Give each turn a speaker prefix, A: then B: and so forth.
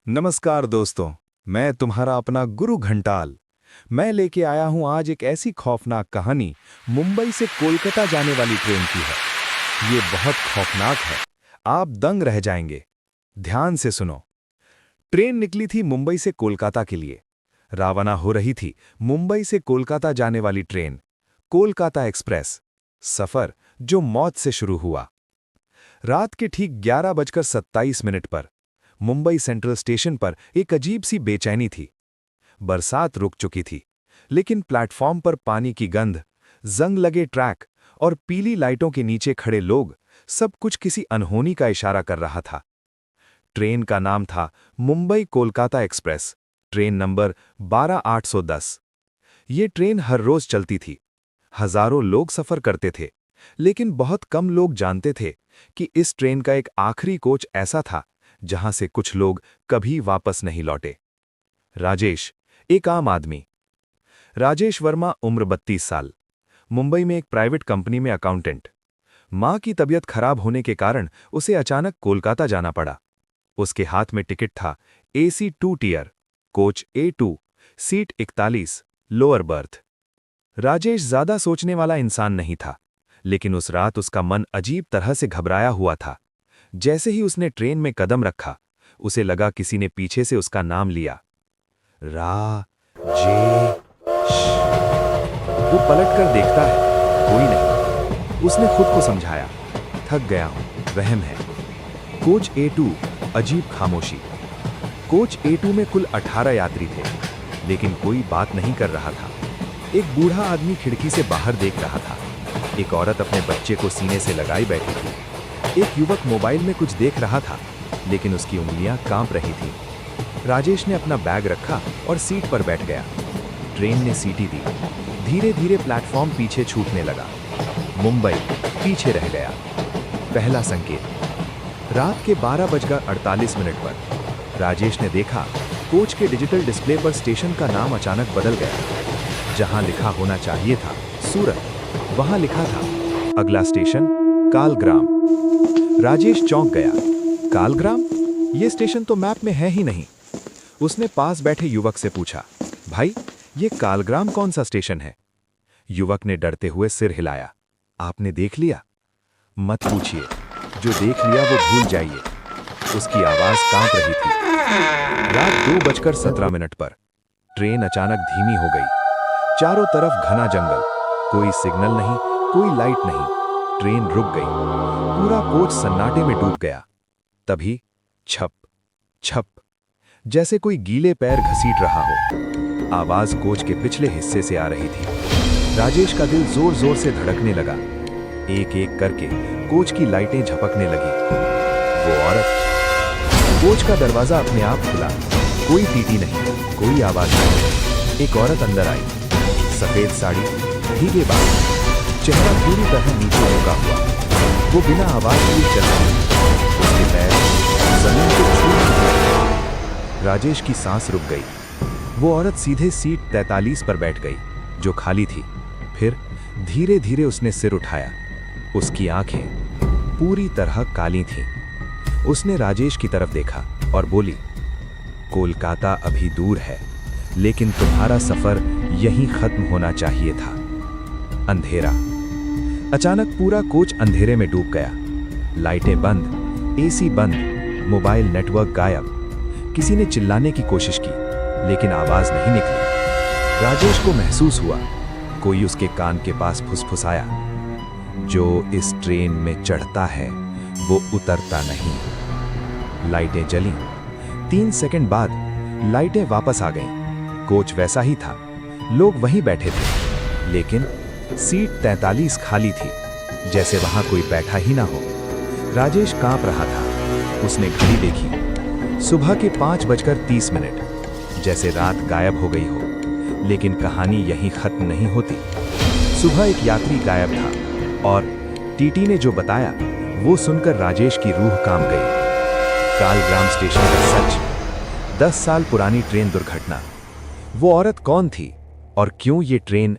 A: नमस्कार दोस्तों। मैं तुम्हारा अपना गुरु घंटाल। मैं लेके आया हूं आज एक ऐसी खौफनाक कहानी। मुंबई से कोलकाता जाने वाली ट्रेन की है। ये बहुत खौफनाक है, आप दंग रह जाएंगे। ध्यान से सुनो। ट्रेन निकली थी मुंबई से कोलकाता के लिए। रवाना हो रही थी मुंबई से कोलकाता जाने वाली ट्रेन, कोलकाता एक्सप्रेस। सफर जो मौत से शुरू हुआ। रात के ठीक 11:27 पर मुंबई सेंट्रल स्टेशन पर एक अजीब सी बेचैनी थी। बरसात रुक चुकी थी, लेकिन प्लेटफॉर्म पर पानी की गंध, जंग लगे ट्रैक और पीली लाइटों के नीचे खड़े लोग, सब कुछ किसी अनहोनी का इशारा कर रहा था। ट्रेन का नाम था Mumbai Kolkata express, train number 12810। ये ट्रेन हर रोज चलती थी। हजारों लोग सफर करते थे, लेकिन बहुत कम लोग जानते थे कि इस ट्रेन का एक आखिरी कोच ऐसा था जहां से कुछ लोग कभी वापस नहीं लौटे। राजेश, एक आम आदमी। राजेश वर्मा, उम्र 32 साल, मुंबई में एक प्राइवेट कंपनी में अकाउंटेंट। मां की तबीयत खराब होने के कारण उसे अचानक कोलकाता जाना पड़ा। उसके हाथ में टिकट था AC 2 tier, coach A2, seat 41, lower berth. Rajesh ज्यादा सोचने वाला इंसान नहीं था, लेकिन उस रात उसका मन अजीब तरह से घबराया हुआ था। जैसे ही उसने ट्रेन में कदम रखा, उसे लगा किसी ने पीछे से उसका नाम लिया। राजेश। वो पलटकर देखता है, कोई नहीं। उसने खुद को समझाया, थक गया हूं, वहम है। कोच A2, अजीब खामोशी। कोच A2 में कुल 18 यात्री थे, लेकिन कोई बात नहीं कर रहा था। एक बूढ़ा आदमी खिड़की से बाहर देख रहा था। एक औरत अपने बच्चे को सीने से लगाई बैठी थी। एक युवक मोबाइल में कुछ देख रहा था, लेकिन उसकी उंगलियां कांप रही थीं। राजेश ने अपना बैग रखा और सीट पर बैठ गया। ट्रेन ने सीटी दी। धीरे धीरे प्लेटफॉर्म पीछे छूटने लगा। मुंबई पीछे रह गया। पहला संकेत। रात के 12:48 पर राजेश ने देखा, कोच के डिजिटल डिस्प्ले पर स्टेशन का नाम अचानक बदल गया। जहां लिखा होना चाहिए था सूरत, वहां लिखा था अगला स्टेशन कालग्राम। राजेश चौंक गया। कालग्राम? ये स्टेशन तो मैप में है ही नहीं। उसने पास बैठे युवक से पूछा, भाई, ये कालग्राम कौन सा स्टेशन है? युवक ने डरते हुए सिर हिलाया। आपने देख लिया? मत पूछिए, जो देख लिया वो भूल जाइए। उसकी आवाज कांप रही थी। रात 2:17 पर ट्रेन अचानक धीमी हो गई। चारों तरफ घना जंगल, कोई सिग्नल नहीं, कोई लाइट नहीं। ट्रेन रुक गई। पूरा कोच सन्नाटे में डूब गया। तभी छप छप, जैसे कोई गीले पैर घसीट रहा हो। आवाज कोच के पिछले हिस्से से आ रही थी। राजेश का दिल जोर जोर से धड़कने लगा। एक एक करके कोच की लाइटें झपकने लगी। वो औरत। कोच का दरवाजा अपने आप खुला। कोई टीटी नहीं, कोई आवाज नहीं। एक औरत अंदर आई। सफेद साड़ी, भीगे बाल, चेहरा पूरी तरह नीचे झुका हुआ। वो बिना आवाज किए चल रही। उसके पैर जमीन को छू चुके थे। राजेश की सांस रुक गई। वो औरत सीधे सीट 43 पर बैठ गई, जो खाली थी। फिर धीरे धीरे उसने सिर उठाया। उसकी आंखें पूरी तरह काली थीं। उसने राजेश की तरफ देखा और बोली, कोलकाता अभी दूर है, लेकिन तुम्हारा सफर यहीं खत्म होना चाहिए था। अंधेरा। अचानक पूरा कोच अंधेरे में डूब गया। लाइटें बंद, AC बंद, मोबाइल नेटवर्क गायब। किसी ने चिल्लाने की कोशिश की, लेकिन आवाज नहीं निकली। राजेश को महसूस हुआ, कोई उसके कान के पास फुसफुसाया, जो इस ट्रेन में चढ़ता है वो उतरता नहीं। लाइटें जलीं। 3 सेकंड बाद लाइटें वापस आ गईं। कोच वैसा ही था, लोग वहीं बैठे थे, लेकिन सीट 43 खाली थी, जैसे वहां कोई बैठा ही ना हो। राजेश कांप रहा था। उसने घड़ी देखी। सुबह के 5:30, जैसे रात गायब हो गई हो। लेकिन कहानी यहीं खत्म नहीं होती। सुबह एक यात्री गायब था, और टीटी ने जो बताया वो सुनकर राजेश की रूह कांप गई। कालग्राम स्टेशन का सच। 10 साल पुरानी ट्रेन दुर्घटना। वो औरत कौन थी और क्यों ये ट्रेन